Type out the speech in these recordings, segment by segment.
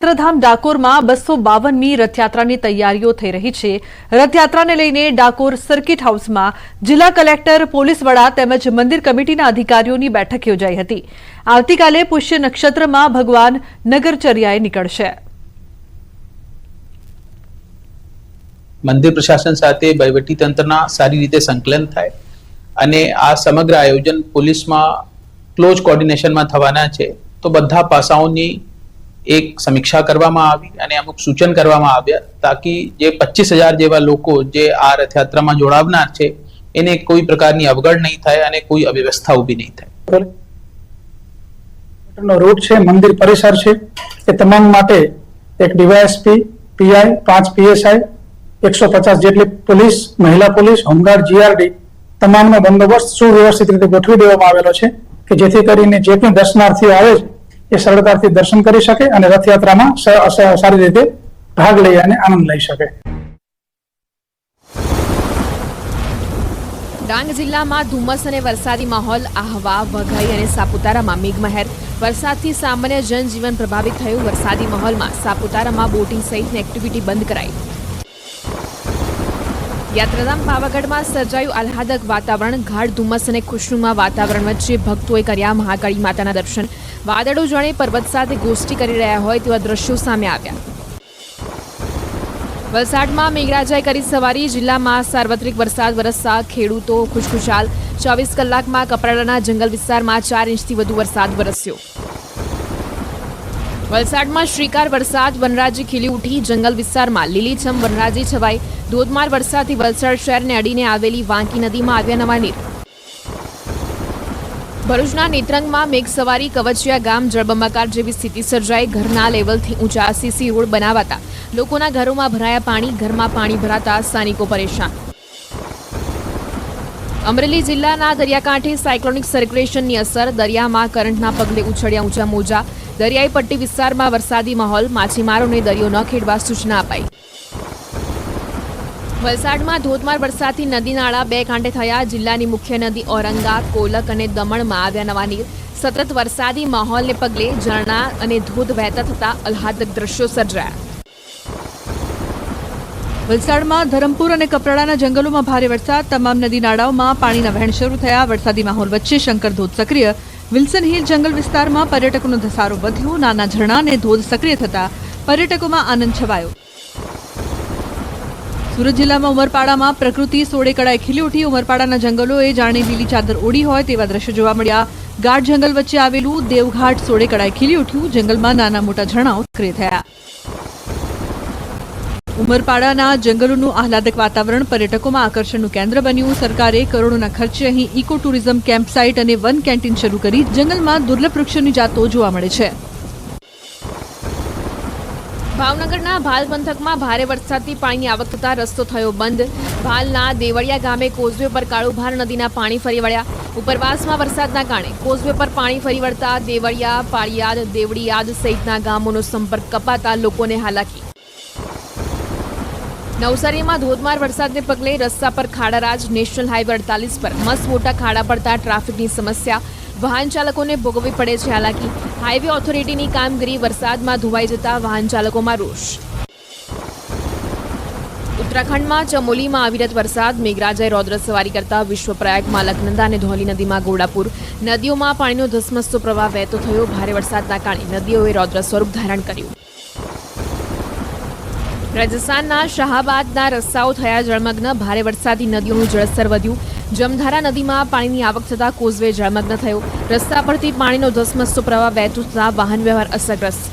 યાત્રાધામ ડાકોરમાં 252મી રથયાત્રાની તૈયારીઓ થઈ રહી છે। રથયાત્રાને લઈને ડાકોર સર્કિટ હાઉસમાં જિલ્લા કલેક્ટર, પોલીસ વડા તેમજ મંદિર કમિટીના અધિકારીઓની બેઠક યોજાઈ હતી। આવતીકાલે પુષ્ય નક્ષત્રમાં ભગવાન નગરચર્યાએ નીકળશે। મંદિર પ્રશાસન સાથે વહીવટી તંત્રના સારી રીતે સંકલન થાય અને આ સમગ્ર આયોજન પોલીસમાં ક્લોઝ કોર્ડિનેશનમાં થવાના છે। તો બધા પાસાઓની એક સમીક્ષા કરવામાં આવી અને અમુક સૂચન કરવામાં આવ્યા તાકી જે 25,000 જેવા લોકો જે આ રથયાત્રામાં જોડાવનાર છે એને કોઈ પ્રકારની અવગણ નહીં થાય અને કોઈ અવ્યવસ્થા ઊભી નહીં થાય। રૂટ છે, મંદિર પરિસર છે, એ તમામ માટે એક ડીવાયએસપી, પીઆઈ, 5 પીએસઆઈ, 150 જેટલી પોલીસ, મહિલા પોલીસ, હોમગાર્ડ, જીઆરડી તમામનો બંદોબસ્ત સુવ્યવસ્થિત રીતે ગોઠવી દેવામાં આવેલો છે કે જેથી કરીને જે પણ દર્શનાર્થીઓ આવે છે એ સરળતાથી દર્શન કરી શકે અને રથયાત્રામાં સારી રીતે ભાગ લઈ અને આનંદ લઈ શકે। ડાંગ જિલ્લામાં ધુમ્મસ અને વરસાદી માહોલ। આહવા, વઘઈ અને સાપુતારામાં મેઘમહેર। વરસાદથી સામાન્ય જનજીવન પ્રભાવિત થયું। વરસાદી માહોલમાં સાપુતારામાં બોટિંગ સહિતની એક્ટિવિટી બંધ કરાઈ। યાત્રાધામ પાવાગઢમાં સર્જાયું આહલાદક વાતાવરણ। ગાઢ ધુમ્મસ અને ખુશનુમા વાતાવરણ વચ્ચે ભક્તોએ કર્યા મહાકાળી માતાના દર્શન। વાદળો જાણે પર્વત સાથે ગોષ્ઠી કરી રહ્યા હોય તેવા દ્રશ્યો સામે આવ્યા। વલસાડમાં મેઘરાજાએ કરી સવારી। જિલ્લામાં સાર્વત્રિક વરસાદ વરસતા ખેડૂતો ખુશખુશાલ। 24 કલાકમાં કપરાડાના જંગલ વિસ્તારમાં 4 ઇંચથી વધુ વરસાદ વરસ્યો। વલસાડમાં શ્રીકાર વરસાદ। વનરાજી ખીલી ઉઠી। જંગલ વિસ્તારમાં લીલીછમ વનરાજી છવાઈ। ધોધમાર વરસાદથી વલસાડ શહેરને અડીને આવેલી વાંકી નદીમાં આવ્યા નવા નીર। ભરૂચના નેત્રંગમાં મેઘસવારી। કવચિયા ગામ જળબંબાકાર જેવી સ્થિતિ સર્જાઈ। ઘરના લેવલથી ઊંચા સીસી રોડ બનાવાતા લોકોના ઘરોમાં ભરાયા પાણી। ઘરમાં પાણી ભરાતા સ્થાનિકો પરેશાન। અમરેલી જિલ્લાના દરિયાકાંઠે સાયક્લોનિક સર્ક્યુલેશનની અસર। દરિયામાં કરંટના પગલે ઉછળ્યા ઊંચા મોજા। દરિયાઈ પટ્ટી વિસ્તારમાં વરસાદી માહોલ। માછીમારોને દરિયો ન ખેડવા સૂચના અપાઈ। વલસાડમાં ધોધમાર વરસાદથી નદી નાળા 2 કાંઠે થયા। જિલ્લાની મુખ્ય નદી ઔરંગા, કોલક અને દમણમાં આવ્યા નવા નીર। સતત વરસાદી માહોલને પગલે ઝરણા અને ધોધ વહેતા થતા આહલાદક દ્રશ્યો સર્જાયા। વલસાડમાં ધરમપુર અને કપરાડાના જંગલોમાં ભારે વરસાદ। તમામ નદી નાળાઓમાં પાણીના વહેણ શરૂ થયા। વરસાદી માહોલ વચ્ચે શંકર ધોધ સક્રિય। વિલ્સન હિલ જંગલ વિસ્તારમાં પર્યટકોનો ધસારો વધ્યો। નાના ઝરણા અને ધોધ સક્રિય થતા પર્યટકોમાં આનંદ છવાયો। સુરત જિલ્લામાં ઉમરપાડામાં પ્રકૃતિ સોળે કળાએ ખીલી ઉઠી। ઉમરપાડાના જંગલોએ જાણે લીલી ચાદર ઓઢી હોય તેવા દ્રશ્યો જોવા મળ્યા। ગાઢ જંગલ વચ્ચે આવેલું દેવઘાટ સોળે કળાએ ખીલી ઉઠ્યું। જંગલમાં નાના મોટા ઝરણાઓ સક્રિય થયા। ઉમરપાડાના જંગલોનું આહલાદક વાતાવરણ પર્યટકોમાં આકર્ષણનું કેન્દ્ર બન્યું। સરકારે કરોડોના ખર્ચે અહીં ઇકો ટુરિઝમ કેમ્પસાઇટ અને વન કેન્ટીન શરૂ કરી। જંગલમાં દુર્લભ વૃક્ષોની જાતો જોવા મળે છે। ભાવનગરના ભાલ પંથકમાં ભારે વરસાદથી પાણીની આવક થતા રસ્તો થયો બંધ। ભાલના દેવળિયા ગામે કોઝવે પર કાળુભાર નદીના પાણી ફરી વળ્યા। ઉપરવાસમાં વરસાદના કારણે કોઝવે પર પાણી ફરી વળતા દેવળિયા, પાળિયાદ, દેવળિયાદ સહિતના ગામોનો સંપર્ક કપાતા લોકોને હાલાકી। નવસારીમાં ધોધમાર વરસાદને પગલે રસ્તા પર ખાડારાજ। નેશનલ હાઈવે 48 પર મસ્ત મોટા ખાડા પડતા ટ્રાફિકની સમસ્યા। વાહન ચાલકોને ભોગવવી પડે છે હાલાકી। હાઈવે ઓથોરિટીની કામગીરી વરસાદમાં ધોવાઈ જતા વાહન ચાલકોમાં રોષ। ઉત્તરાખંડમાં ચમોલીમાં અવિરત વરસાદ। મેઘરાજાએ રૌદ્ર સવારી કરતા વિશ્વપ્રયાગમાં અલકનંદા અને ધૌલી નદીમાં ઘોડાપુર। નદીઓમાં પાણીનો ધસમસતો પ્રવાહ વહેતો થયો। ભારે વરસાદના કારણે નદીઓએ રૌદ્ર સ્વરૂપ ધારણ કર્યું। રાજસ્થાનના શાહબાદના રસ્તાઓ થયા જળમગ્ન। ભારે વરસાદથી નદીઓનું જળસ્તર વધ્યું। જમધારા નદીમાં પાણીની આવક થતાં કોઝવે જળમગ્ન થયો। રસ્તા પરથી પાણીનો ધસમસતો પ્રવાહ વહેતો થતાં વાહન વ્યવહાર અસરગ્રસ્ત।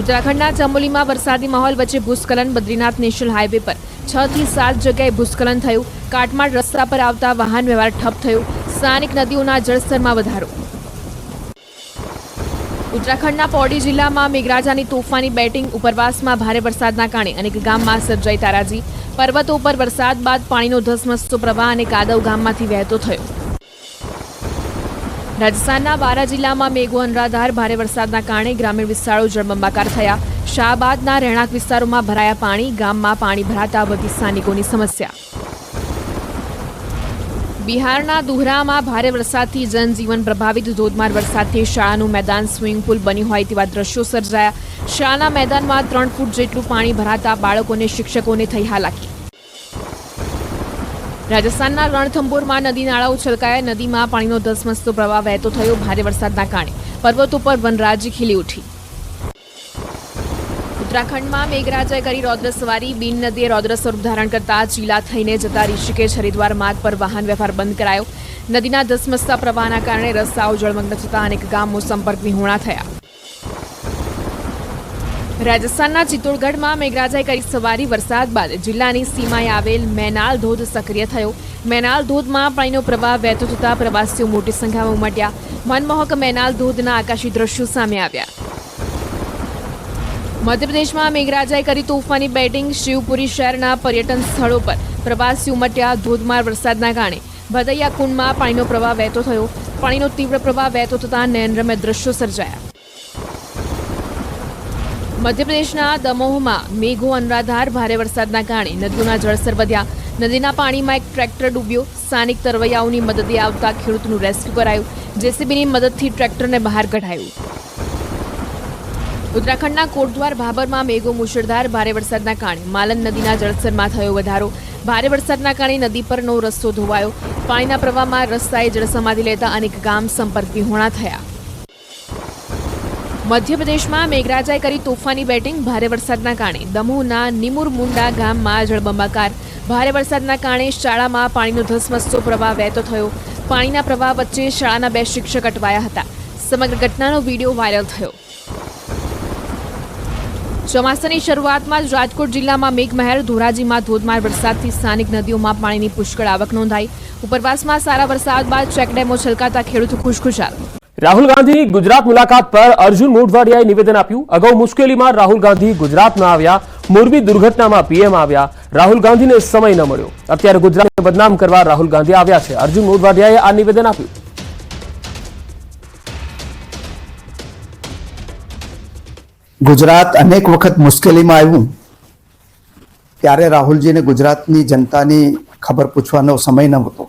ઉત્તરાખંડના ચમોલીમાં વરસાદી માહોલ વચ્ચે ભૂસ્ખલન। બદ્રીનાથ નેશનલ હાઈવે પર 6 થી 7 જગ્યાએ ભૂસ્ખલન થયું। કાટમાળ રસ્તા પર આવતા વાહન વ્યવહાર ઠપ થયો। સ્થાનિક નદીઓના જળસ્તરમાં વધારો। ઉત્તરાખંડના પૌડી જિલ્લામાં મેઘરાજાની તોફાની બેટિંગ। ઉપરવાસમાં ભારે વરસાદના કારણે અનેક ગામમાં સર્જાઈ તારાજી। પર્વતો ઉપર વરસાદ બાદ પાણીનો ધસમસતો પ્રવાહ અને કાદવ ગામમાંથી વહેતો થયો। રાજસ્થાનના બારા જિલ્લામાં મેઘો અનરાધાર। ભારે વરસાદના કારણે ગ્રામીણ વિસ્તારો જળબંબાકાર થયા। શાહબાદના રહેણાંક વિસ્તારોમાં ભરાયા પાણી। ગામમાં પાણી ભરાતા વધી સ્થાનિકોની સમસ્યા। બિહારના દુહરામાં ભારે વરસાદથી જનજીવન પ્રભાવિત. ધોધમાર વરસાદથી શાળાનું મેદાન સ્વિમિંગ પુલ બન્યું હોય તેવા દ્રશ્યો સર્જાયા. શાળાના મેદાનમાં 3 ફૂટ જેટલું પાણી ભરાતા બાળકોને શિક્ષકોને થઈ હાલાકી. રાજસ્થાનના રણથંભોરમાં નદી નાળાઓ છલકાયા. નદીમાં પાણીનો ધસમસતો પ્રવાહ વહેતો થયો. ભારે વરસાદના કારણે પર્વતો પર વનરાજી ખીલી ઉઠી. ઉત્તરાખંડમાં મેઘરાજાએ કરી રૌદ્ર સવારી. બીન નદીએ રૌદ્ર સ્વરૂપ ધારણ કરતા ચીલા થઈને જતા ઋષિકેશ હરિદ્વાર માર્ગ પર વાહન વ્યવહાર બંધ કરાયો. નદીના ધસમસતા પ્રવાહના કારણે રસ્તાઓ જળમગ્ન થતા અનેક ગામો સંપર્ક વિહોણા થયા. રાજસ્થાનના ચિત્તોડગઢમાં મેઘરાજાએ કરી સવારી. વરસાદ બાદ જિલ્લાની સીમાએ આવેલ મેનાલ ધોધ સક્રિય થયો. મેનાલ ધોધમાં પાણીનો પ્રવાહ વહેતો થતા પ્રવાસીઓ મોટી સંખ્યામાં ઉમટ્યા. મનમોહક મેનાલ ધોધના આકાશી દ્રશ્યો સામે આવ્યા. મધ્યપ્રદેશમાં મેઘરાજાએ કરી તોફાની બેટિંગ. શિવપુરી શહેરના પર્યટન સ્થળો પર પ્રવાસીઓ ઉમટ્યા. ધોધમાર વરસાદના કારણે ભદૈયા કુંડમાં પાણીનો પ્રવાહ વહેતો થયો. પાણીનો તીવ્ર પ્રવાહ વહેતો થતા નયનરમ્ય દ્રશ્યો સર્જાયા. મધ્યપ્રદેશના દમોહમાં મેઘો અનરાધાર. ભારે વરસાદના કારણે નદીઓના જળસ્તર વધ્યા. નદીના પાણીમાં એક ટ્રેક્ટર ડૂબ્યો. સ્થાનિક તરવૈયાઓની મદદે આવતા ખેડૂતનું રેસ્ક્યુ કરાયું. જેસીબીની મદદથી ટ્રેક્ટરને બહાર કઢાયું. ઉત્તરાખંડના કોટદ્વાર ભાભરમાં મેઘો મુશળધાર. ભારે વરસાદના કારણે માલન નદીના જળસ્તરમાં થયો વધારો. ભારે વરસાદના કારણે નદી પરનો રસ્તો ધોવાયો. પાણીના પ્રવાહમાં રસ્તાએ જળસમાધિ લેતા અનેક ગામ સંપર્ક વિહોણા થયા. મધ્યપ્રદેશમાં મેઘરાજાએ કરી તોફાની બેટિંગ. ભારે વરસાદના કારણે દમોહના નિમુરમુંડા ગામમાં જળબંબાકાર. ભારે વરસાદના કારણે શાળામાં પાણીનો ધસમસતો પ્રવાહ વહેતો થયો. પાણીના પ્રવાહ વચ્ચે શાળાના 2 શિક્ષક અટવાયા હતા. સમગ્ર ઘટનાનો વિડીયો વાયરલ થયો. ચોમાસાની શરૂઆતમાં જ રાજકોટ જિલ્લામાં મેઘમહેર. ધોરાજીમાં ધોધમાર વરસાદથી સ્થાનિક નદીઓમાં પાણીની પુષ્કળ આવક નોંધાઈ. ઉપરવાસમાં સારા વરસાદ બાદ ચેકડેમો છલકાતા ખેડૂતો ખુશખુશાલ. રાહુલ ગાંધીની ગુજરાત મુલાકાત પર અર્જુન મોઢવાડિયાએ નિવેદન આપ્યું. અગાઉ મુશ્કેલીમાં રાહુલ ગાંધી ગુજરાતમાં આવ્યા. મોરબી દુર્ઘટનામાં પીએમ આવ્યા. રાહુલ ગાંધીને સમય ન મળ્યો. અત્યારે ગુજરાતને બદનામ કરવા રાહુલ ગાંધી આવ્યા છે. અર્જુન મોઢવાડિયાએ આ નિવેદન આપ્યું. ગુજરાત અનેક વખત મુશ્કેલીમાં આવ્યું ત્યારે રાહુલજીને ગુજરાતની જનતાની ખબર પૂછવાનો સમય ન હતો.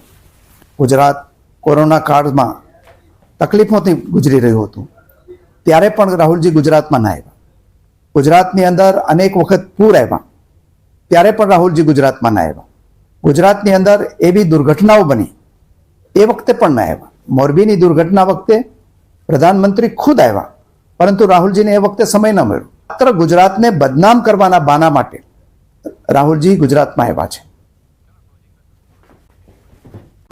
ગુજરાત કોરોના કાળમાં તકલીફોથી ગુજરી રહ્યું હતું ત્યારે પણ રાહુલજી ગુજરાતમાં ના આવ્યા. ગુજરાતની અંદર અનેક વખત પૂર આવ્યા ત્યારે પણ રાહુલજી ગુજરાતમાં ના આવ્યા. ગુજરાતની અંદર એવી દુર્ઘટનાઓ બની એ વખતે પણ ના આવ્યા. મોરબીની દુર્ઘટના વખતે પ્રધાનમંત્રી ખુદ આવ્યા પરંતુ રાહુલજીને એ વખતે સમય ન મળ્યો. માત્ર ગુજરાતને બદનામ કરવાના બાના માટે રાહુલજી ગુજરાતમાં આવ્યા છે.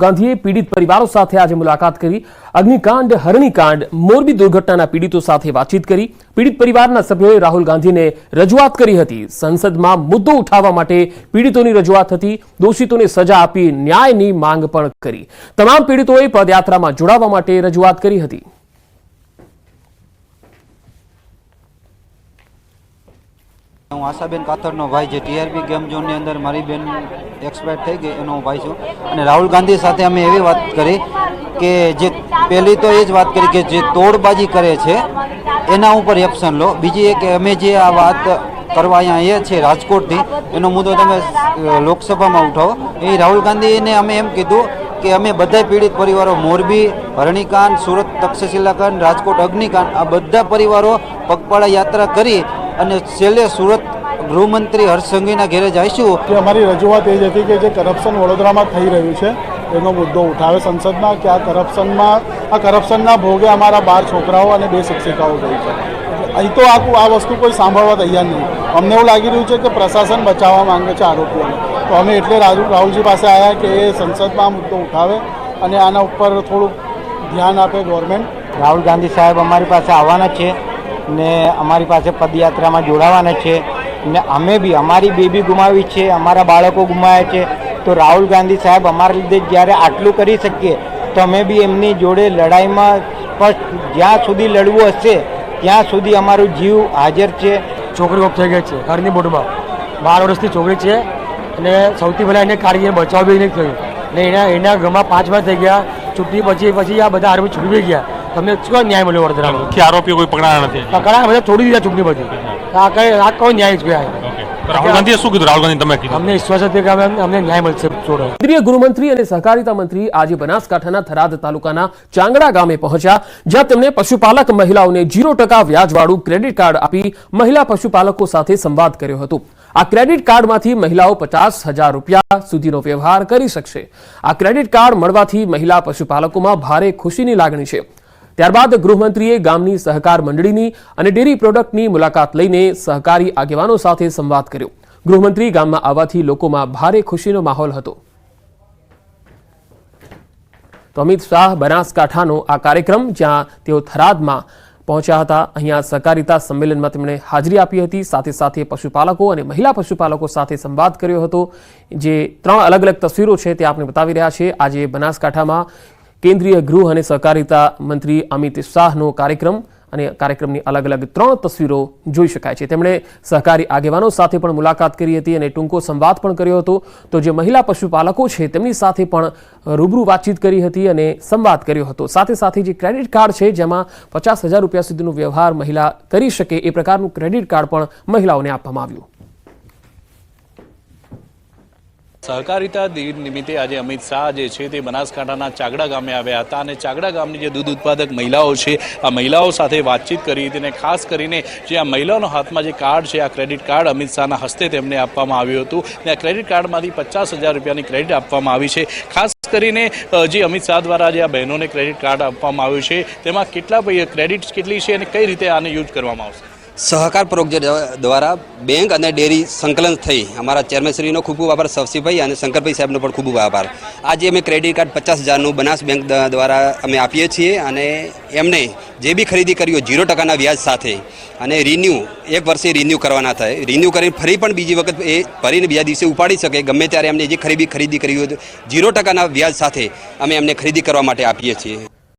ગાંધીએ પીડિત પરિવારો સાથે આજે મુલાકાત કરી. અગ્નિકાંડ, હરણીકાંડ, મોરબી દુર્ઘટનાના પીડિતો સાથે વાતચીત કરી. પીડિત પરિવારના સભ્યોએ રાહુલ ગાંધીને રજૂઆત કરી હતી. સંસદમાં મુદ્દો ઉઠાવવા માટે પીડિતોની રજૂઆત હતી. દોષિતોને સજા આપી ન્યાયની માંગ પણ કરી. તમામ પીડિતોએ પદયાત્રામાં જોડાવા માટે રજૂઆત કરી હતી. હું આશાબેન કાથરનો ભાઈ છે. ટીઆરપી ગેમ ઝોનની અંદર મારી બેન એક્સપાયર થઈ ગઈ એનો ભાઈ છું. અને રાહુલ ગાંધી સાથે અમે એવી વાત કરી કે જે પહેલી તો એ જ વાત કરી કે જે તોડબાજી કરે છે એના ઉપર એક્શન લો. બીજી એક અમે જે આ વાત કરવા અહીંયા એ છે રાજકોટથી એનો મુદ્દો તમે લોકસભામાં ઉઠાવો. એ રાહુલ ગાંધીને અમે એમ કીધું કે અમે બધા પીડિત પરિવારો મોરબી હરણીકાંડ, સુરત તક્ષશિલા કાંડ, રાજકોટ અગ્નિકાંડ આ બધા પરિવારો પગપાળા યાત્રા કરી અને છેલ્લે સુરત ગૃહમંત્રી હર્ષ સંઘવીના ઘેરે જઈશું. કે અમારી રજૂઆત એ જ હતી કે જે કરપ્શન વડોદરામાં થઈ રહ્યું છે એનો મુદ્દો ઉઠાવે સંસદમાં કે આ કરપ્શનના ભોગે અમારા 12 છોકરાઓ અને 2 શિક્ષિકાઓ ગઈ છે. અહીં તો આ વસ્તુ કોઈ સાંભળવા તૈયાર નહીં. અમને એવું લાગી રહ્યું છે કે પ્રશાસન બચાવવા માંગે છે આરોપીઓને. તો અમે એટલે રાહુલજી પાસે આવ્યા કે એ સંસદમાં મુદ્દો ઉઠાવે અને આના ઉપર થોડુંક ધ્યાન આપે ગવર્મેન્ટ. રાહુલ ગાંધી સાહેબ અમારી પાસે આવવાના છે ને અમારી પાસે પદયાત્રામાં જોડાવાના છે ને અમે બી અમારી બેબી ગુમાવી છે, અમારા બાળકો ગુમાવ્યા છે. તો રાહુલ ગાંધી સાહેબ અમારા લીધે જ્યારે આટલું કરી શકીએ તો અમે બી એમની જોડે લડાઈમાં સ્પષ્ટ જ્યાં સુધી લડવું હશે ત્યાં સુધી અમારું જીવ હાજર છે. છોકરી ઓફ થઈ ગઈ છે ઘરની બોર્ડમાં. 12 વર્ષની છોકરી છે અને સૌથી પહેલાં એને કાઢીને બચાવ બી નહીં થયું ને એના ઘરમાં 5 વાર થઈ ગયા. ચૂંટણી પછી આ બધા આરોપી છૂટી ગયા. તમને શું ન્યાય મળ્યો વડોદરામાં? આરોપીઓ કોઈ પકડાયા નથી. પકડાયા બધા છોડી દીધા ચૂંટણી પછી. આ કોઈ ન્યાય છે? રાહુલ ગાંધીએ શું કીધું? રાહુલ ગાંધી તમે કીધું અમને વિશ્વાસ હતો કે અમને ન્યાય મળશે જોડે. કેન્દ્રીય ગૃહમંત્રી અને સહકારિતા મંત્રી આજે બનાસકાંઠાના થરાદ તાલુકાના ચાંગડા ગામે પહોંચ્યા, જ્યાં તેમણે પશુપાલક મહિલાઓને 0% વ્યાજવાળું ક્રેડિટ કાર્ડ આપી મહિલા પશુપાલકો સાથે સંવાદ કર્યો હતો. આ ક્રેડિટ કાર્ડમાંથી મહિલાઓ 50,000 રૂપિયા સુધીનો વ્યવહાર કરી શકશે. આ ક્રેડિટ કાર્ડ મળવાથી મહિલા પશુપાલકોમાં ભારે ખુશીની લાગણી છે. ત્યારબાદ ગૃહમંત્રીએ ગામની સહકાર મંડળીની અને ડેરી પ્રોડક્ટની મુલાકાત લઈને સહકારી આગેવાનો સાથે સંવાદ કર્યો. ગૃહમંત્રી ગામમાં આવવાથી લોકોમાં ભારે ખુશીનો માહોલ હતો. તો અમિત શાહ બનાસકાંઠાનો આ કાર્યક્રમ, જ્યાં તેઓ થરાદમાં પહોંચ્યા હતા. અહીંયા સહકારિતા સંમેલનમાં તેમણે હાજરી આપી હતી. સાથે સાથે પશુપાલકો અને મહિલા પશુપાલકો સાથે સંવાદ કર્યો હતો. જે 3 અલગ અલગ તસવીરો છે તે આપણે બતાવી રહ્યા છે. આજે બનાસકાંઠામાં કેન્દ્રીય ગૃહ અને સહકારિતા મંત્રી અમિત શાહનો કાર્યક્રમ, અને કાર્યક્રમની અલગ અલગ 3 તસવીરો જોઈ શકાય છે. તેમણે સહકારી આગેવાનો સાથે પણ મુલાકાત કરી હતી અને ટૂંકો સંવાદ પણ કર્યો હતો. તો જે મહિલા પશુપાલકો છે તેમની સાથે પણ રૂબરૂ વાતચીત કરી હતી અને સંવાદ કર્યો હતો. સાથે સાથે જે ક્રેડિટ કાર્ડ છે, જેમાં 50,000 રૂપિયા સુધીનો વ્યવહાર મહિલા કરી શકે એ પ્રકારનું ક્રેડિટ કાર્ડ પણ મહિલાઓને આપવામાં આવ્યું. સહકારિતા દિન નિમિત્તે આજે અમિત શાહ જે છે તે બનાસકાંઠાના ચાગડા ગામે આવ્યા હતા અને ચાગડા ગામની જે દૂધ ઉત્પાદક મહિલાઓ છે આ મહિલાઓ સાથે વાતચીત કરી હતી અને ખાસ કરીને જે આ મહિલાઓના હાથમાં જે કાર્ડ છે, આ ક્રેડિટ કાર્ડ અમિત શાહના હસ્તે તેમને આપવામાં આવ્યું હતું અને આ ક્રેડિટ કાર્ડમાંથી 50,000 રૂપિયાની ક્રેડિટ આપવામાં આવી છે. ખાસ કરીને જે અમિત શાહ દ્વારા જે આ બહેનોને ક્રેડિટ કાર્ડ આપવામાં આવ્યું છે તેમાં કેટલા ક્રેડિટ કેટલી છે અને કઈ રીતે આને યુઝ કરવામાં આવશે? સહકાર પ્રોજેક્ટ દ્વારા બેંક અને ડેરી સંકલન થઈ અમારા ચેરમેનશ્રીનો ખૂબ ખૂબ આભાર, સવસીભાઈ અને શંકરભાઈ સાહેબનો પણ ખૂબ ખૂબ આભાર. આજે અમે ક્રેડિટ કાર્ડ 50,000નું બનાસ બેંક દ્વારા અમે આપીએ છીએ અને એમને જે બી ખરીદી કરી હોય 0%ના વ્યાજ સાથે અને રિન્યૂ 1 વર્ષે રિન્યૂ કરવાના થાય. રિન્યૂ કરીને ફરી પણ બીજી વખત એ ફરીને બીજા દિવસે ઉપાડી શકે. ગમે ત્યારે એમને જે ખરીદી કરી હોય 0%ના વ્યાજ સાથે અમે એમને ખરીદી કરવા માટે આપીએ છીએ.